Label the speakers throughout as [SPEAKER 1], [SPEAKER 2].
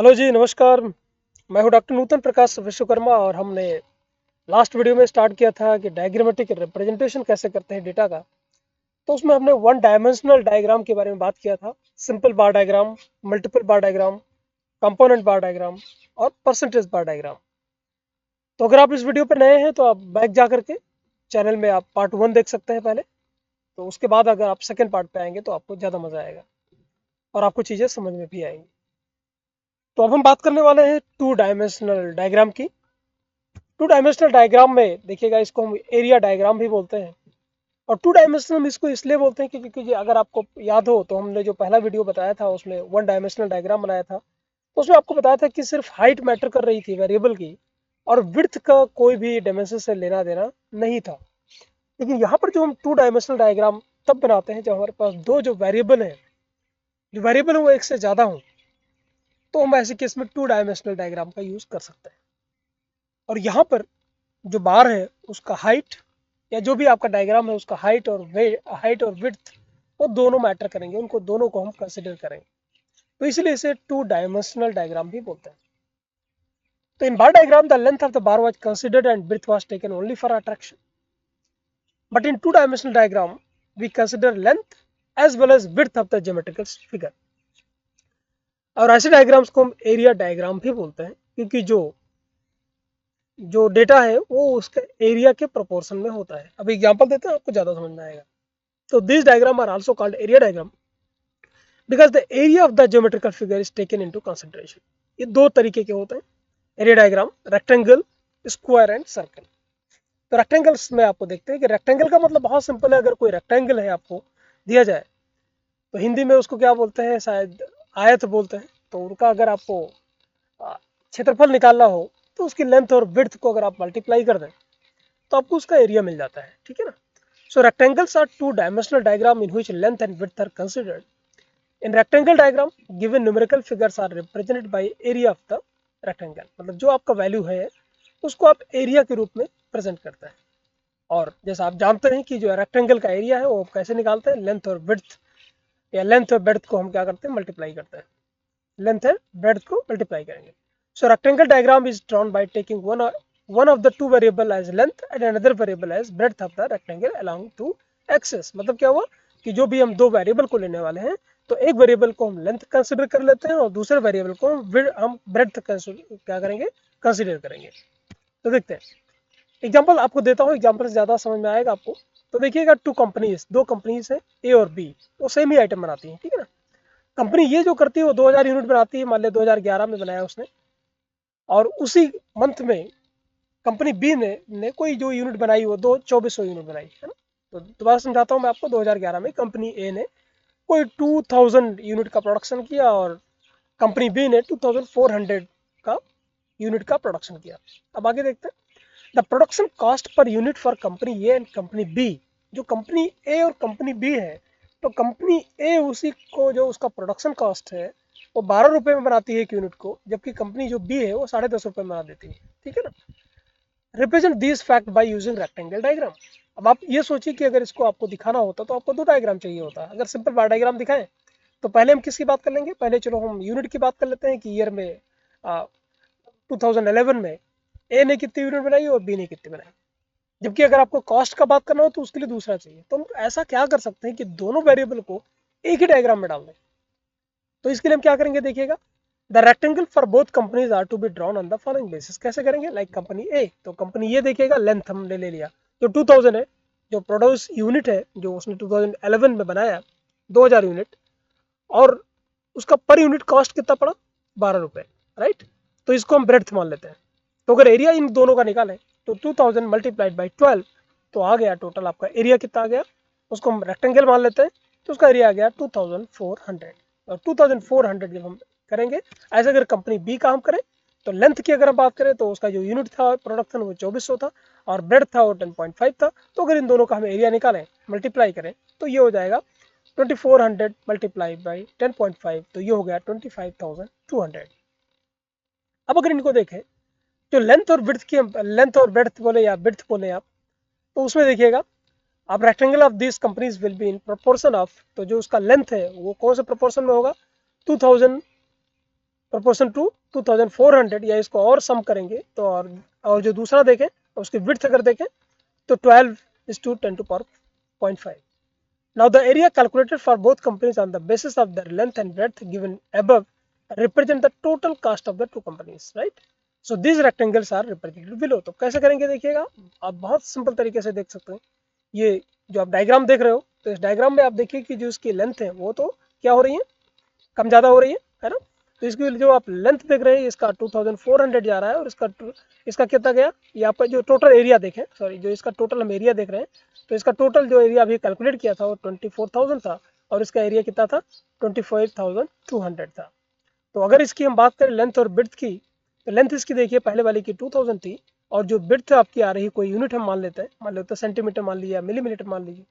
[SPEAKER 1] Hello जी, नमस्कार। मैं हूं डॉक्टर नूतन प्रकाश विश्वकर्मा और हमने लास्ट वीडियो में स्टार्ट किया था कि डायग्रामेटिक रिप्रेजेंटेशन कैसे करते हैं डेटा का। तो उसमें हमने वन डायमेंशनल डायग्राम के बारे में बात किया था। सिंपल बार डायग्राम, मल्टीपल बार डायग्राम, कंपोनेंट बार डायग्राम और परसेंटेज बार डायग्राम। तो अगर आप इस वीडियो पर नए हैं तो आप बैक जा करके चैनल में आप पार्ट 1 देख सकते हैं पहले। तो उसके बाद अगर आप सेकेंड पार्ट पे आएंगे तो आपको ज़्यादा मज़ा आएगा और आपको चीज़ें समझ में भी आएंगी। तो अब हम बात करने वाले हैं टू डायमेंशनल डायग्राम की। टू डायमेंशनल डायग्राम में देखिएगा, इसको हम एरिया डायग्राम भी बोलते हैं। और टू डायमेंशनल हम इसको इसलिए बोलते हैं क्योंकि अगर आपको याद हो तो हमने जो पहला वीडियो बताया था उसमें वन डायमेंशनल डायग्राम बनाया था, तो उसमें आपको बताया था कि सिर्फ हाइट मैटर कर रही थी वेरिएबल की, और विड्थ का कोई भी डायमेंशन से लेना देना नहीं था। लेकिन यहाँ पर जो हम टू डायमेंशनल डायग्राम तब बनाते हैं जब हमारे पास दो जो वेरिएबल है, जो वेरिएबल है वो एक से ज़्यादा हो, तो हम ऐसे केस में टू डायमेंशनल डायग्राम का यूज़ कर सकते हैं। और यहाँ पर जो बार है उसका हाइट, या जो भी आपका डायग्राम है उसका हाइट और विड्थ, वो दोनों मैटर करेंगे, उनको दोनों को हम कंसिडर करेंगे। तो इसलिए इसे टू डायमेंशनल डायग्राम भी बोलते हैं। तो in bar diagram the length of the bar was considered and breadth was taken only for attraction, but in two dimensional diagram we consider length as well as width of the geometrical figure. और ऐसे diagrams को हम area diagram भी बोलते हैं क्योंकि जो जो डेटा है वो उसके एरिया के प्रोपोर्शन में होता है। अब एग्जांपल देते हैं, आपको ज़्यादा समझ में आएगा। तो this diagram are also called area diagram because the area of the geometrical figure is taken into consideration. ये दो तरीके के होते हैं area diagram, rectangle, square and circle. तो रेक्टेंगल्स में आपको देखते हैं कि रेक्टेंगल का मतलब बहुत सिंपल है। अगर कोई रेक्टेंगल है आपको दिया जाए तो हिंदी में उसको क्या बोलते हैं, शायद आयत बोलते हैं। तो उनका अगर आपको क्षेत्रफल निकालना हो तो उसकी लेंथ और विड्थ को अगर आप मल्टीप्लाई कर दें तो आपको उसका एरिया मिल जाता है, ठीक है ना। So rectangles are two dimensional diagram in which length and width are considered. In rectangle diagram given numerical figures are represented by area of the rectangle. मतलब जो आपका वैल्यू है उसको आप एरिया के रूप में प्रेजेंट करते हैं। और जैसा आप जानते हैं कि जो रेक्टेंगल का एरिया है वो कैसे निकालते हैं, लेंथ और विड्थ, या लेंथ और ब्रेड्थ को हम क्या करते हैं, मल्टीप्लाई करते हैं। लेंथ एंड ब्रेड्थ को मल्टीप्लाई करेंगे। So rectangle diagram is drawn by taking one of the two variable as length and another variable as breadth of the rectangle along two axes। मतलब क्या हुआ कि जो भी हम दो वेरिएबल को लेने वाले हैं तो एक वेरिएबल को हम लेंथ कंसिडर कर लेते हैं और दूसरे वेरिएबल को हम ब्रेड्थ क्या करेंगे, कंसिडर करेंगे। तो देखते हैं, एग्जांपल आपको देता हूँ, एग्जांपल से ज़्यादा समझ में आएगा आपको। तो देखिएगा, दो कंपनीज है ए और बी, वो सेम ही आइटम बनाती हैं, ठीक है ना। कंपनी ये जो करती है वो 2000 यूनिट बनाती है, मान लिया 2011 में बनाया उसने, और उसी मंथ में कंपनी बी ने कोई जो यूनिट बनाई वो 2400 यूनिट बनाई, है ना। तो दोबारा समझाता हूँ मैं आपको। 2011 में कंपनी ए ने कोई 2000 यूनिट का प्रोडक्शन किया और कंपनी बी ने 2400 का यूनिट का प्रोडक्शन किया। अब आगे देखते हैं, the production cost per unit for company A and company B. जो कंपनी ए और कंपनी बी है, तो कंपनी ए उसी को जो उसका प्रोडक्शन कॉस्ट है वो 12 रुपये में बनाती है एक यूनिट को, जबकि कंपनी जो बी है वो 10.5 रुपये में बना देती है, ठीक है ना। Represent this fact by using rectangle diagram. अब आप ये सोचिए कि अगर इसको आपको दिखाना होता तो आपको दो डायग्राम चाहिए होता। अगर सिंपल बार डायग्राम दिखाएं तो पहले हम किसकी बात कर लेंगे, पहले चलो हम यूनिट की बात कर लेते हैं कि ईयर में 2011 में ए ने कितनी यूनिट बनाई और बी ने कितनी बनाई। जबकि अगर आपको कॉस्ट का बात करना हो तो उसके लिए दूसरा चाहिए। तो हम ऐसा क्या कर सकते हैं कि दोनों वेरिएबल को एक ही डायग्राम में डाल दें। तो इसके लिए हम क्या करेंगे, देखिएगा, the rectangle for both companies are to be drawn on the following basis. कैसे करेंगे, लाइक कंपनी ए, तो कंपनी ए देखिएगा, लेंथ हमने ले लिया जो 2000 है, जो प्रोड्यूस यूनिट है जो उसने 2011 में बनाया 2000 यूनिट, और उसका पर यूनिट कॉस्ट कितना पड़ा, 12 रुपये, राइट। तो इसको हम ब्रेड्थ मान लेते हैं। तो अगर एरिया इन दोनों का निकालें तो 2000 मल्टीप्लाइड बाई 12, तो आ गया टोटल आपका एरिया कितना आ गया। उसको हम रेक्टेंगल मान लेते हैं तो उसका एरिया आ गया 2400। और 2400 जब हम करेंगे, ऐसे अगर कंपनी बी का हम करें तो लेंथ की अगर हम बात करें तो उसका जो यूनिट था प्रोडक्शन वो 2400 था और ब्रेड था वो 10.5 था। तो अगर इन दोनों का हम एरिया निकालें, मल्टीप्लाई करें, तो ये हो जाएगा 2400 मल्टीप्लाई बाई 10.5, तो ये हो गया 25,200। अब अगर इनको देखें, जो लेंथ और ब्रेड्थ बोले या ब्रेड्थ बोले आप, तो उसमें देखिएगा आप, rectangle of this companies will be in proportion of, तो जो उसका लेंथ है वो कौन से प्रोपोर्शन में होगा, 2000 प्रोपोर्शन टू 2400 या इसको और सम करेंगे तो और जो दूसरा देखें उसकी विड्थ अगर देखें तो 12:10⁻⁵. Now the area calculated for both companies on the basis of their length and breadth given above represent the total cost of the two companies, right? So these rectangles are represented below. तो कैसे करेंगे देखिएगा, आप बहुत simple तरीके से देख सकते हैं. ये जो आप डायग्राम देख रहे हो तो इस डायग्राम में आप देखिए कि जो इसकी लेंथ है वो तो क्या हो रही है, कम ज़्यादा हो रही है ना. तो इसकी जो आप लेंथ देख रहे हैं इसका 2400 जा रहा है और इसका कितना गया, यहाँ पर जो टोटल एरिया देखें, सॉरी जो इसका टोटल हम एरिया देख रहे हैं तो इसका टोटल जो एरिया अभी कैलकुलेट किया था वो 24,000 था और इसका एरिया कितना था 25,200 था. तो अगर इसकी हम बात करें लेंथ और बिड्थ की तो लेंथ इसकी देखिए पहले वाली की 2000 थी और जो बिड्थ आपकी आ रही कोई यूनिट हम मान लेते हैं, मान लेते हैं सेंटीमीटर मान लीजिए या मिलीमीटर मान लीजिए.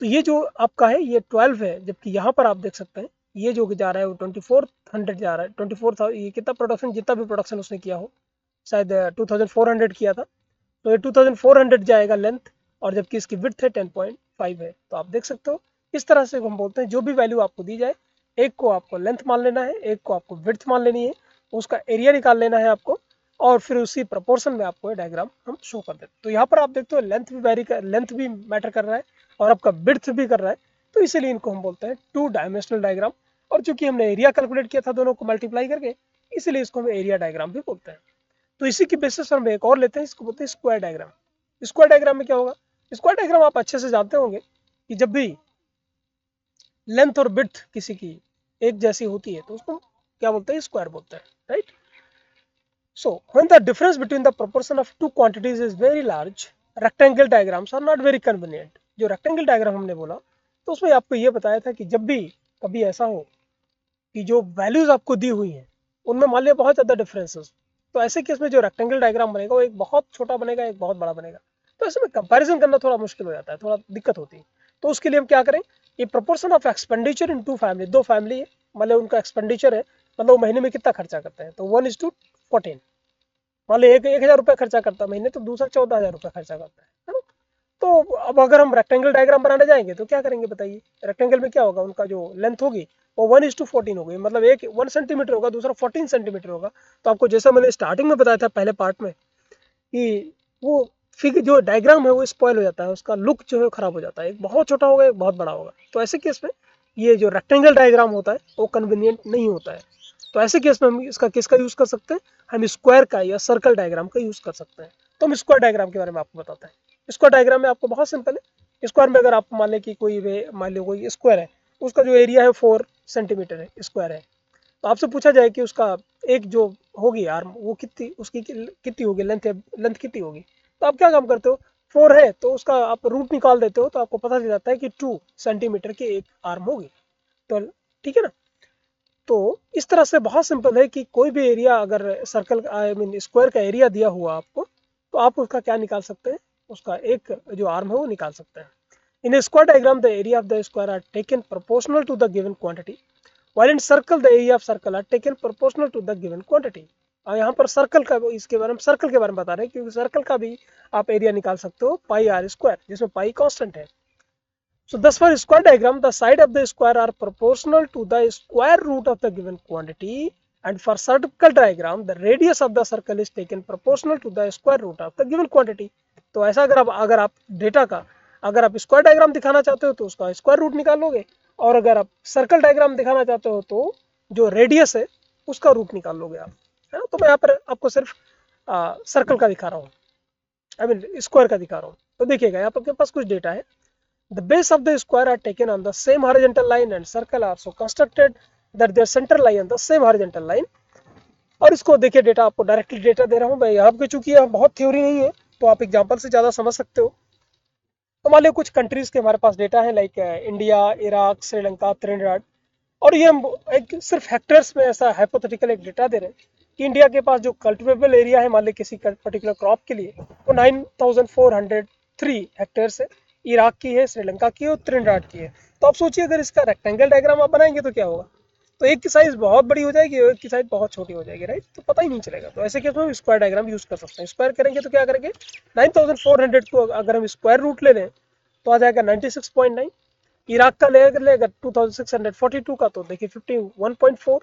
[SPEAKER 1] तो ये जो आपका है ये 12 है, जबकि यहाँ पर आप देख सकते हैं ये जो जा रहा है वो 2400 जा रहा है. 24,000 ये कितना प्रोडक्शन, जितना भी प्रोडक्शन उसने किया हो, शायद 2400 किया था तो ये 2400 जाएगा लेंथ और जबकि इसकी विड्थ है 10.5 है. तो आप देख सकते हो इस तरह से हम बोलते हैं जो भी वैल्यू आपको दी जाए, एक को आपको लेंथ मान लेना है, एक को आपको विड्थ मान लेनी है, उसका एरिया निकाल लेना है आपको और फिर उसी प्रोपोर्शन में आपको डायग्राम हम शो कर देते हैं. तो यहाँ पर आप देखते हो लेंथ भी मैटर कर रहा है और आपका विड्थ भी कर रहा है, तो इसीलिए इनको हम बोलते हैं 2 डायमेंशनल डायग्राम. और चूंकि हमने एरिया कैलकुलेट किया था दोनों को मल्टीप्लाई करके, इसीलिए इसको हम एरिया डायग्राम भी बोलते हैं. तो इसी की बेसिस पर हम एक और लेते हैं, इसको बोलते हैं स्क्वायर डायग्राम. स्क्वायर डायग्राम में क्या होगा, स्क्वायर डायग्राम आप अच्छे से जानते होंगे कि जब भी लेंथ और विड्थ किसी की एक जैसी होती है तो उसको क्या बोलते हैं, स्क्वायर बोलते हैं, right. So when the difference between the proportion of two quantities is very large, rectangle diagrams are not very convenient. जो रेक्टेंगल डायग्राम हमने बोला तो उसमें आपको ये बताया था कि जब भी कभी ऐसा हो कि जो वैल्यूज आपको दी हुई हैं उनमें मान लिया बहुत ज़्यादा डिफरेंसेस, तो ऐसे केस में जो रेक्टेंगल डायग्राम बनेगा वो एक बहुत छोटा बनेगा, एक बहुत बड़ा बनेगा. तो ऐसे में कंपैरिजन करना थोड़ा मुश्किल हो जाता है, थोड़ा दिक्कत होती है. तो उसके लिए हम क्या करें, ये proportion of expenditure in two family, दो फैमिली है मतलब उनका एक्सपेंडिचर है, मतलब वो महीने में कितना खर्चा करते हैं, तो 1:14. मान लो 1,000 रुपये खर्चा करता है महीने तो दूसरा 14,000 रुपये खर्चा करता है ना. तो अब अगर हम रेक्टेंगल डायग्राम बनाने जाएंगे तो क्या करेंगे बताइए, रेक्टेंगल में क्या होगा, उनका जो लेंथ होगी वो 1:14 होगी, मतलब एक 1 सेंटीमीटर होगा दूसरा 14 सेंटीमीटर होगा. तो आपको जैसा मैंने स्टार्टिंग में बताया था पहले पार्ट में कि वो फिगर जो डायग्राम है वो स्पॉइल हो जाता है, उसका लुक जो है खराब हो जाता है, एक बहुत छोटा होगा एक बहुत बड़ा होगा. तो ऐसे केस में ये जो रेक्टेंगल डायग्राम होता है वो कन्वीनियंट नहीं होता है. तो ऐसे केस में हम इसका किसका यूज़ कर सकते हैं, हम स्क्वायर का या सर्कल डायग्राम का यूज़ कर सकते हैं. तो हम स्क्वायर डायग्राम के बारे में आपको बताते हैं. स्क्वायर डायग्राम में आपको बहुत सिंपल है, स्क्वायर में अगर आप मान लें कि मान लो कोई स्क्वायर है, उसका जो एरिया है 4 सेंटीमीटर है स्क्वायर है, तो आपसे पूछा जाए कि उसका एक जो होगी आर्म वो कितनी होगी, लेंथ कितनी होगी, तो आप क्या काम करते हो, 4 है तो उसका आप रूट निकाल देते हो तो आपको पता चल जाता है कि 2 सेंटीमीटर की एक आर्म होगी. तो ठीक है ना. तो इस तरह से बहुत सिंपल है कि कोई भी एरिया अगर सर्कल आई मीन स्क्वायर का एरिया दिया हुआ आपको तो आप उसका क्या निकाल सकते हैं, उसका एक जो आर्म है वो निकाल सकते हैं. In a square diagram the area of the square are taken proportional to the given quantity, while in circle the area of circle are taken proportional to the given quantity. और यहाँ पर circle का इसके बारे में circle के बारे में बता रहे हैं क्योंकि सर्कल का भी आप एरिया निकाल सकते हो पाई आर स्क्वायर, जिसमें पाई कांस्टेंट है. So thus for square diagram the side of the square are proportional to the square root of the given quantity, and for circle diagram the radius of the circle is taken proportional to the square root of the given quantity. तो ऐसा अगर आप data का अगर आप square diagram दिखाना चाहते हो तो उसका स्क्वायर रूट निकाल लोगे, और अगर आप सर्कल डायग्राम दिखाना चाहते हो तो जो रेडियस है उसका रूट निकाल लोगे आप, है ना. तो मैं यहाँ पर आपको सिर्फ सर्कल का दिखा रहा हूँ, आई मीन स्क्वायर का दिखा रहा हूँ. तो देखिएगा यहाँ पर आपके पास कुछ डेटा है. The base of the square are taken on the same horizontal line and circle are so constructed that their center lie on the same horizontal line. और इसको देखिए डेटा आपको डायरेक्टली डेटा दे रहा हूँ मैं यहाँ पे, चूंकि यह बहुत थ्योरी नहीं है तो आप एग्जांपल से ज़्यादा समझ सकते हो. तो मान लो कुछ कंट्रीज़ के हमारे पास डेटा है लाइक इंडिया, इराक, श्रीलंका, त्रिनिडाद, और ये हम एक सिर्फ हेक्टेयर्स में ऐसा हाइपोथेटिकल एक डेटा दे रहे हैं कि इंडिया के पास जो कल्टिवेबल एरिया है मान ली किसी पर्टिकुलर क्रॉप के लिए वो 9,403 हेक्टेयर्स है, इराक की है, श्रीलंका की है और त्रिनिडाद की है. तो आप सोचिए अगर इसका रेक्टेंगल डायग्राम आप बनाएंगे तो क्या होगा, तो एक की साइज बहुत बड़ी हो जाएगी और एक की साइज बहुत छोटी हो जाएगी, राइट. तो पता ही नहीं चलेगा. तो ऐसे केस में हम स्क्वायर डायग्राम यूज कर सकते हैं. स्क्वायर करेंगे तो क्या करेंगे, 9,400 को अगर हम स्क्वायर रूट ले लें तो आ जाएगा 96.9. इराक का लेगा 2642 का तो देखिए 51.4.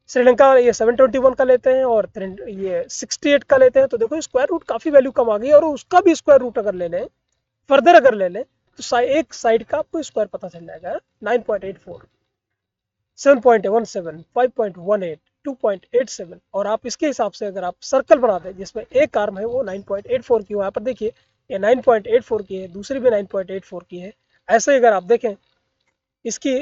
[SPEAKER 1] श्रीलंका ये 721 का लेते हैं और ये 68 का लेते हैं। तो देखो स्क्वायर रूट काफ़ी वैल्यू कम आ गई, और उसका भी स्क्वायर रूट अगर ले लें, फर्दर अगर ले लें, तो एक साइड का आपको स्क्वायर पता चल जाएगा 9.84, 7.17, 5.18, 2.87। और आप इसके हिसाब से अगर आप सर्कल बना दें जिसमें एक आर्म है वो 9.84 की, वहाँ पर देखिए ये 9.84 की है, दूसरी भी 9.84 की है। ऐसे अगर आप देखें इसकी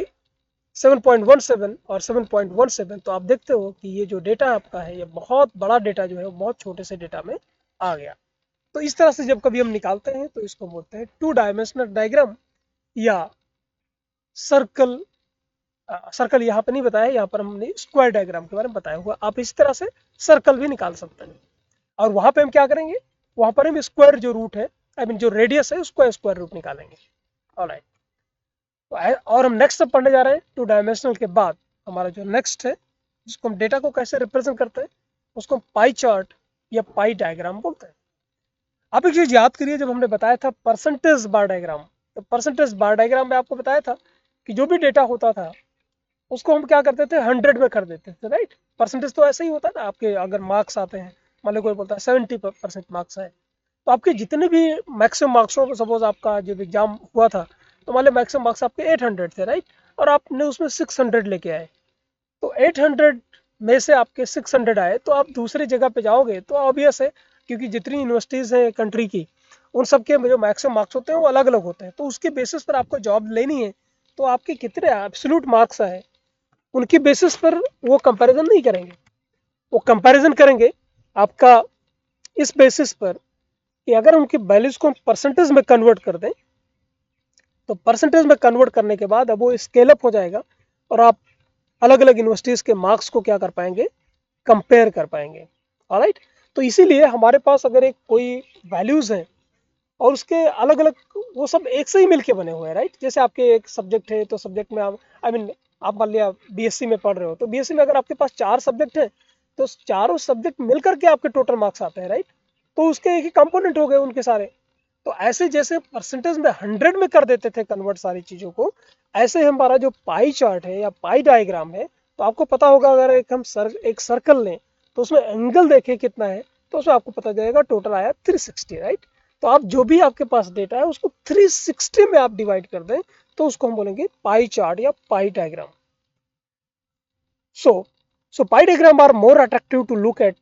[SPEAKER 1] 7.17 और 7.17, तो आप देखते हो कि ये जो डेटा आपका है ये बहुत बड़ा डेटा जो है वो बहुत छोटे से डेटा में आ गया। तो इस तरह से जब कभी हम निकालते हैं तो इसको बोलते हैं 2 डायमेंशनल डायग्राम या सर्कल। सर्कल यहाँ पे नहीं बताया, यहाँ पर हमने स्क्वायर डायग्राम के बारे में बताया हुआ। आप इस तरह से सर्कल भी निकाल सकते हैं। और वहां पे हम क्या करेंगे, वहां पर हम स्क्वायर जो रूट है, आई मीन जो रेडियस है उसको स्क्वायर रूट निकालेंगे। ऑलराइट, और हम नेक्स्ट अब पढ़ने जा रहे हैं 2 डायमेंशनल के बाद हमारा जो नेक्स्ट है जिसको हम डेटा को कैसे रिप्रेजेंट करते हैं उसको हम पाई चार्ट या पाई डायग्राम बोलते हैं। आप एक चीज याद करिए, जब हमने बताया था परसेंटेज बार डायग्राम, तो परसेंटेज बार डायग्राम में आपको बताया था कि जो भी डेटा होता था उसको हम क्या करते थे 100 में कर देते थे, राइट। परसेंटेज तो ऐसे ही होता है ना, आपके अगर मार्क्स आते हैं, मान लो कोई बोलता है 70% मार्क्स है, तो आपके जितने भी मैक्सिमम मार्क्स हो, सपोज आपका जब एग्जाम हुआ था तो मान लो मैक्सिमम मार्क्स आपके 800 थे, राइट, और आपने उसमें 600 लेके आए, तो 800 में से आपके 600 आए, तो आप दूसरी जगह पे जाओगे तो ऑब्वियस है, क्योंकि जितनी यूनिवर्सिटीज़ हैं कंट्री की उन सब के जो मैक्सिमम मार्क्स होते हैं वो अलग अलग होते हैं, तो उसके बेसिस पर आपको जॉब लेनी है, तो आपके कितने एब्सोल्यूट मार्क्स आए उनकी बेसिस पर वो कंपैरिजन नहीं करेंगे, वो कंपैरिजन करेंगे आपका इस बेसिस पर कि अगर उनकी वैल्यूज को परसेंटेज में कन्वर्ट कर दें, तो परसेंटेज में कन्वर्ट करने के बाद अब वो स्केल अप हो जाएगा और आप अलग अलग यूनिवर्सिटीज़ के मार्क्स को क्या कर पाएंगे, कंपेयर कर पाएंगे। ऑलराइट, तो इसीलिए हमारे पास अगर एक कोई वैल्यूज़ हैं और उसके अलग अलग, वो सब एक से ही मिलके बने हुए हैं, राइट। जैसे आपके एक सब्जेक्ट है तो सब्जेक्ट में आप आई मीन आप मान लिया बीएससी में पढ़ रहे हो, तो बीएससी में अगर आपके पास 4 सब्जेक्ट है तो चारों सब्जेक्ट मिलकर के आपके टोटल मार्क्स आते हैं, राइट। तो उसके एक ही कंपोनेंट हो गए उनके सारे। तो ऐसे जैसे परसेंटेज में 100 में कर देते थे कन्वर्ट सारी चीज़ों को, ऐसे हमारा जो पाई चार्ट है या पाई डायग्राम है, तो आपको पता होगा अगर एक सर्कल लें तो उसमें एंगल देखें कितना है, तो उसमें आपको पता चलेगा टोटल आया 360, राइट। तो आप जो भी आपके पास डेटा है उसको 360 में आप डिवाइड कर दें तो उसको हम बोलेंगे पाई चार्ट या pie diagram. So pie diagram are more attractive to look at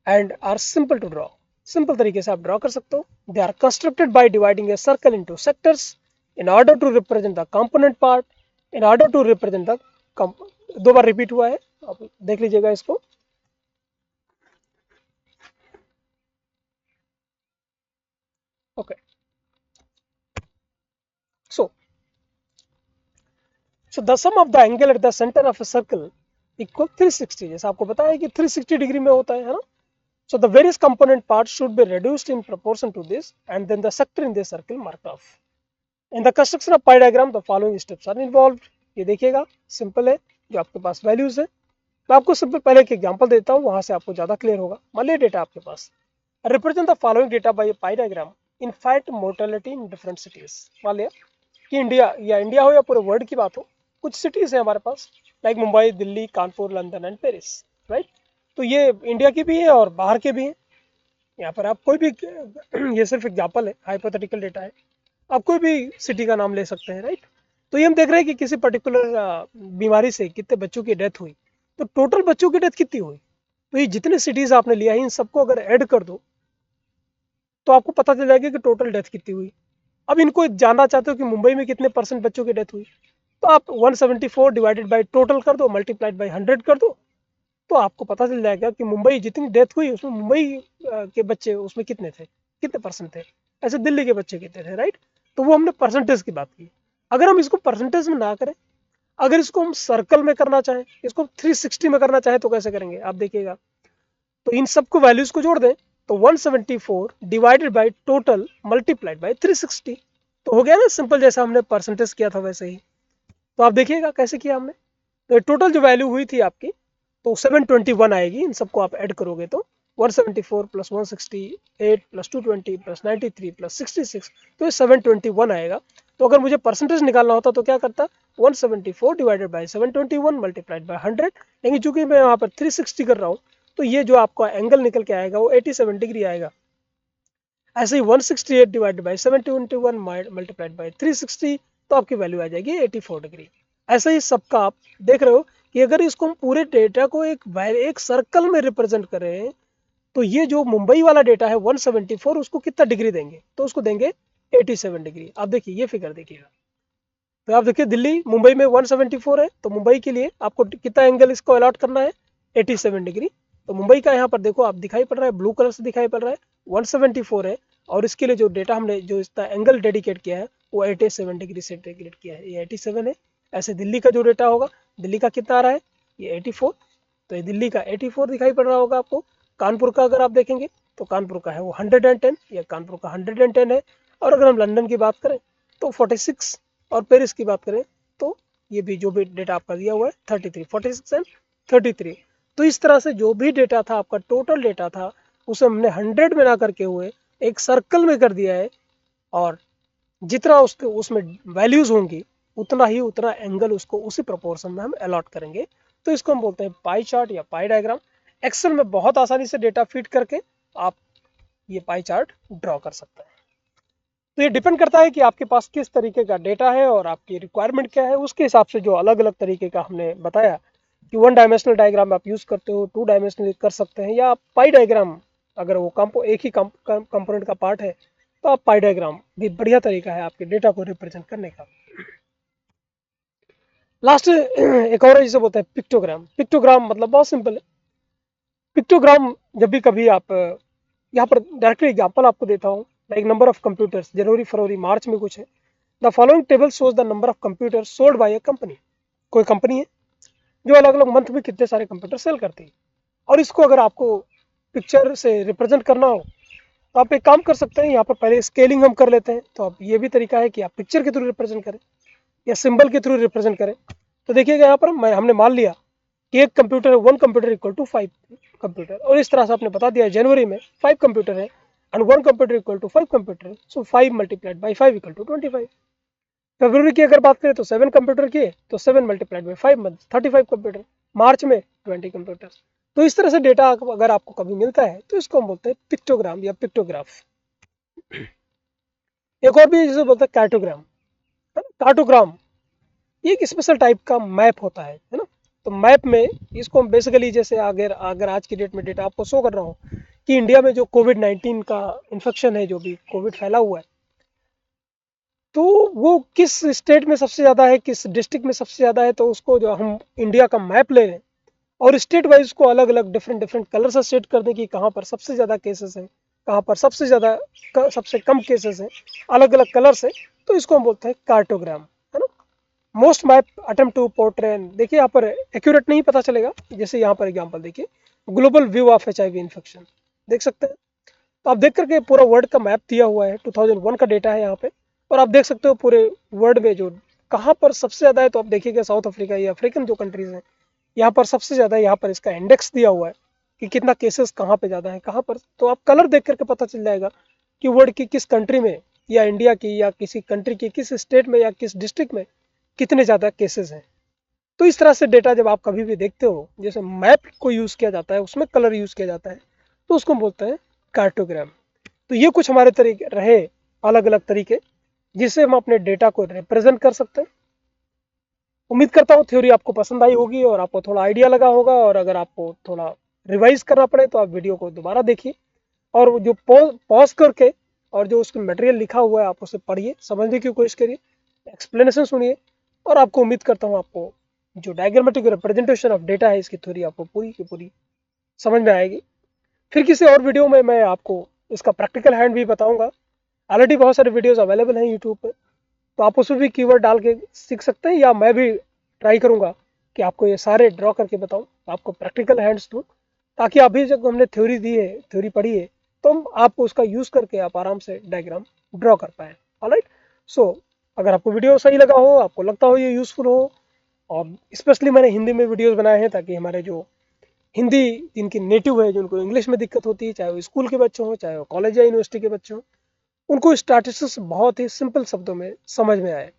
[SPEAKER 1] and are simple to draw. Simple तरीके से आप ड्रॉ कर सकते हो। They are constructed by dividing a circle into sectors in order to represent the component part, in order to represent the, दो बार repeat हुआ है, आप देख लीजिएगा इसको। Okay, so the sum of the angle at the centre of a circle equal 360, जैसे आपको बताया कि 360 डिग्री में होता है ना। So the various component parts should be reduced in proportion to this, and then the sector in this circle marked off. In the construction of pi diagram, the following steps are involved. ये देखिएगा simple है, जो आपके पास values है। मैं आपको simple पहले एक एग्जांपल देता हूँ, वहां से आपको ज्यादा क्लियर होगा। मान लीजिए डेटा आपके पास, represent the following data by pie diagram, in fact mortality in different cities. मान लिया कि इंडिया हो या पूरे वर्ल्ड की बात हो, कुछ सिटीज है हमारे पास like Mumbai, Delhi, Kanpur, London and Paris, right. तो ये इंडिया की भी है और बाहर के भी हैं। यहाँ पर आप कोई भी ये सिर्फ एग्जाम्पल है, हाइपोथेटिकल डेटा है, आप कोई भी सिटी का नाम ले सकते हैं, राइट। तो ये हम देख रहे हैं कि किसी पर्टिकुलर बीमारी से कितने बच्चों की डेथ हुई, तो टोटल बच्चों की डेथ कितनी हुई, तो ये जितने सिटीज आपने लिया है इन सबको अगर ऐड कर दो तो आपको पता चल जाएगा कि टोटल डेथ कितनी हुई। अब इनको जानना चाहते हो कि मुंबई में कितने % बच्चों की डेथ हुई, तो आप 174 डिवाइडेड बाई टोटल कर दो, मल्टीप्लाइड बाई 100 कर दो, तो आपको पता चल जाएगा कि मुंबई जितनी डेथ हुई उसमें मुंबई के बच्चे उसमें कितने थे, कितने % थे। ऐसे दिल्ली के बच्चे कितने थे, राइट। तो वो हमने परसेंटेज की बात की। अगर हम इसको परसेंटेज में ना करें, अगर इसको हम सर्कल में करना चाहें, इसको 360 में करना चाहें, तो कैसे करेंगे आप देखिएगा। तो इन सबको वैल्यूज को जोड़ दें, तो 174 divided by total multiplied by 360, तो हो गया ना सिंपल, जैसा हमने परसेंटेज किया था वैसे ही। तो आप देखिएगा कैसे किया हमने। तो टोटल जो वैल्यू हुई थी आपकी तो 721 आएगी, इन सबको आप ऐड करोगे तो 174 प्लस 168 प्लस 220 प्लस 93 प्लस 66, तो ये 721 आएगा। तो अगर मुझे परसेंटेज निकालना होता तो क्या करता, 174 डिवाइडेड बाय 721 मल्टीप्लाइड बाय 100, लेकिन चूंकि मैं यहाँ पर 360 कर रहा हूँ तो ये जो आपका एंगल निकल के आएगा वो 87 डिग्री आएगा। ऐसे ही 168 डिवाइडेड बाय 721 मल्टीप्लाइड बाय 360 तो आपकी वैल्यू आ जाएगी 84 डिग्री। ऐसे ही सबका आप देख रहे हो कि अगर इसको हम पूरे डेटा को एक सर्कल में रिप्रेजेंट करें तो ये जो मुंबई वाला डेटा है 174 उसको कितना डिग्री देंगे, तो उसको देंगे 87 डिग्री। आप देखिए ये फिगर देखिएगा, तो आप देखिए दिल्ली मुंबई में 174 है तो मुंबई के लिए आपको कितना एंगल इसको अलॉट करना है 87 डिग्री। तो मुंबई का यहाँ पर देखो आप दिखाई पड़ रहा है, ब्लू कलर से दिखाई पड़ रहा है 174 है, और इसके लिए जो डेटा हमने जो इसका एंगल डेडिकेट किया है वो 87 डिग्री से डेडिकेट किया है, ये 87 है। ऐसे दिल्ली का जो डेटा होगा, दिल्ली का कितना आ रहा है ये 84, तो ये दिल्ली का 84 दिखाई पड़ रहा होगा आपको। कानपुर का अगर आप देखेंगे तो कानपुर का है वो 110, या कानपुर का 110 है। और अगर हम लंदन की बात करें तो 46, और पेरिस की बात करें तो ये भी जो भी डेटा आपका दिया हुआ है 33, 46 एंड 33। तो इस तरह से जो भी डेटा था आपका टोटल डेटा था उसे हमने 100 में ना करके हुए एक सर्कल में कर दिया है, और जितना उसके उसमें वैल्यूज होंगी उतना एंगल उसको उसी प्रोपोर्शन में हम अलॉट करेंगे। तो इसको हम बोलते हैं पाई चार्ट या पाई डायग्राम। एक्सेल में बहुत आसानी से डेटा फीड करके आप ये पाई चार्ट ड्रॉ कर सकते हैं। तो ये डिपेंड करता है कि आपके पास किस तरीके का डेटा है और आपकी रिक्वायरमेंट क्या है, उसके हिसाब से जो अलग अलग तरीके का हमने बताया कि 1 डायमेंशनल डायग्राम आप यूज़ करते हो, 2 डायमेंशनल कर सकते हैं, या आप पाई डायग्राम अगर वो एक ही कंपोनेंट का पार्ट है तो आप पाई डायग्राम भी बढ़िया तरीका है आपके डेटा को रिप्रेजेंट करने का। लास्ट एक और जिसे बोलते हैं पिक्टोग्राम। पिक्टोग्राम मतलब बहुत सिंपल है। पिक्टोग्राम जब भी कभी आप यहाँ पर डायरेक्टली एग्जाम्पल आपको देता हूँ, लाइक नंबर ऑफ कंप्यूटर्स जनवरी फरवरी मार्च में कुछ है। The following table shows the number of computer sold by a company. कोई कंपनी है जो अलग अलग मंथ में कितने सारे कंप्यूटर सेल करती है, और इसको अगर आपको पिक्चर से रिप्रेजेंट करना हो तो आप एक काम कर सकते हैं, यहाँ पर पहले स्केलिंग हम कर लेते हैं। तो आप ये भी तरीका है कि आप पिक्चर के थ्रू रिप्रेजेंट करें या सिंबल के थ्रू रिप्रेजेंट करें। तो देखिएगा यहाँ पर हमने मान लिया कि एक computer 1 computer equal to 5 computer, और इस तरह से आपने बता दिया जनवरी में 5 कंप्यूटर है and 1 computer equal to 5 computer, so 5 multiplied by 5 equal to 25। फरवरी की अगर बात करें तो 7 कंप्यूटर किए तो 7 मल्टीप्लाइड बाई 5 मंथ 35 कंप्यूटर, मार्च में 20 कंप्यूटर। तो इस तरह से डेटा अगर आपको कभी मिलता है तो इसको हम बोलते हैं पिक्टोग्राम या पिक्टोग्राफ। एक और भी जिसे बोलते हैं कार्टोग्राम। कार्टोग्राम ये एक स्पेशल टाइप का मैप होता है ना। तो मैप में इसको हम बेसिकली जैसे अगर आज की डेट में डेटा आपको शो कर रहा हूँ कि इंडिया में जो कोविड-19 का इन्फेक्शन है, जो भी कोविड फैला हुआ है, तो वो किस स्टेट में सबसे ज़्यादा है, किस डिस्ट्रिक्ट में सबसे ज़्यादा है, तो उसको जो हम इंडिया का मैप ले रहे हैं और स्टेट वाइज को अलग अलग डिफरेंट कलर से सेट कर दें कि कहाँ पर सबसे ज़्यादा केसेस हैं, कहाँ पर सबसे कम केसेस हैं, अलग अलग कलर से, तो इसको हम बोलते हैं कार्टोग्राम, है ना। मोस्ट मैप अटेम्प्ट टू पोर्ट्रेन, देखिए यहाँ पर एक्यूरेट नहीं पता चलेगा। जैसे यहाँ पर एग्जांपल देखिए, global view of HIV infection देख सकते हैं। तो आप देख करके पूरा वर्ल्ड का मैप दिया हुआ है, 2001 का डेटा है यहाँ पे, और आप देख सकते हो पूरे वर्ल्ड में जो कहाँ पर सबसे ज़्यादा है। तो आप देखिएगा साउथ अफ्रीका या अफ्रीकन जो कंट्रीज़ हैं यहाँ पर सबसे ज़्यादा, यहाँ पर इसका इंडेक्स दिया हुआ है कि कितना केसेस कहाँ पे ज़्यादा है कहाँ पर। तो आप कलर देख करके पता चल जाएगा कि वर्ल्ड की किस कंट्री में, या इंडिया की या किसी कंट्री की किस स्टेट में या किस डिस्ट्रिक्ट में कितने ज़्यादा केसेस हैं। तो इस तरह से डेटा जब आप कभी भी देखते हो, जैसे मैप को यूज़ किया जाता है उसमें कलर यूज़ किया जाता है, तो उसको हम बोलते हैं कार्टोग्राम। तो ये कुछ हमारे तरीके रहे, अलग अलग तरीके जिससे हम अपने डेटा को रिप्रेजेंट कर सकते हैं। उम्मीद करता हूँ थ्योरी आपको पसंद आई होगी और आपको थोड़ा आइडिया लगा होगा, और अगर आपको थोड़ा रिवाइज करना पड़े तो आप वीडियो को दोबारा देखिए, और जो पॉज करके और जो उसमें मटेरियल लिखा हुआ है आप उसे पढ़िए, समझने की कोशिश करिए, एक्सप्लेनेशन सुनिए, और आपको उम्मीद करता हूँ आपको जो डायग्रामेटिक रिप्रेजेंटेशन ऑफ डेटा है इसकी थ्योरी आपको पूरी की पूरी समझ में आएगी। फिर किसी और वीडियो में मैं आपको इसका प्रैक्टिकल हैंड भी बताऊंगा। ऑलरेडी बहुत सारे वीडियोस अवेलेबल हैं यूट्यूब पे, तो आप उसमें भी कीवर्ड डाल के सीख सकते हैं, या मैं भी ट्राई करूंगा कि आपको ये सारे ड्रॉ करके बताऊं, आपको प्रैक्टिकल हैंड्स दूं, ताकि अभी जब हमने थ्योरी दी है, थ्योरी पढ़ी है, तो आप उसका यूज़ करके आप आराम से डायग्राम ड्रॉ कर पाएँ। ऑलराइट, सो अगर आपको वीडियो सही लगा हो, आपको लगता हो ये यूज़फुल हो, और स्पेशली मैंने हिंदी में वीडियोज़ बनाए हैं ताकि हमारे जो हिंदी जिनकी नेटिव है, जिनको इंग्लिश में दिक्कत होती है, चाहे वो स्कूल के बच्चे हों, चाहे वो कॉलेज या यूनिवर्सिटी के बच्चे हों, उनको स्टैटिस्टिक्स बहुत ही सिंपल शब्दों में समझ में आए।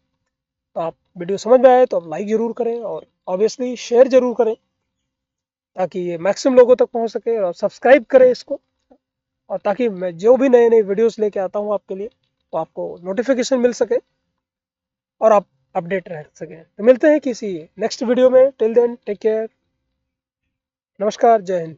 [SPEAKER 1] तो आप वीडियो समझ में आए तो आप लाइक ज़रूर करें और ऑब्वियसली शेयर ज़रूर करें ताकि ये मैक्सिमम लोगों तक पहुंच सके, और सब्सक्राइब करें इसको, और ताकि मैं जो भी नए नए वीडियोस लेके आता हूँ आपके लिए तो आपको नोटिफिकेशन मिल सके और आप अपडेट रह सकें। तो मिलते हैं किसी नेक्स्ट वीडियो में। Till then take care. नमस्कार, जय हिंद।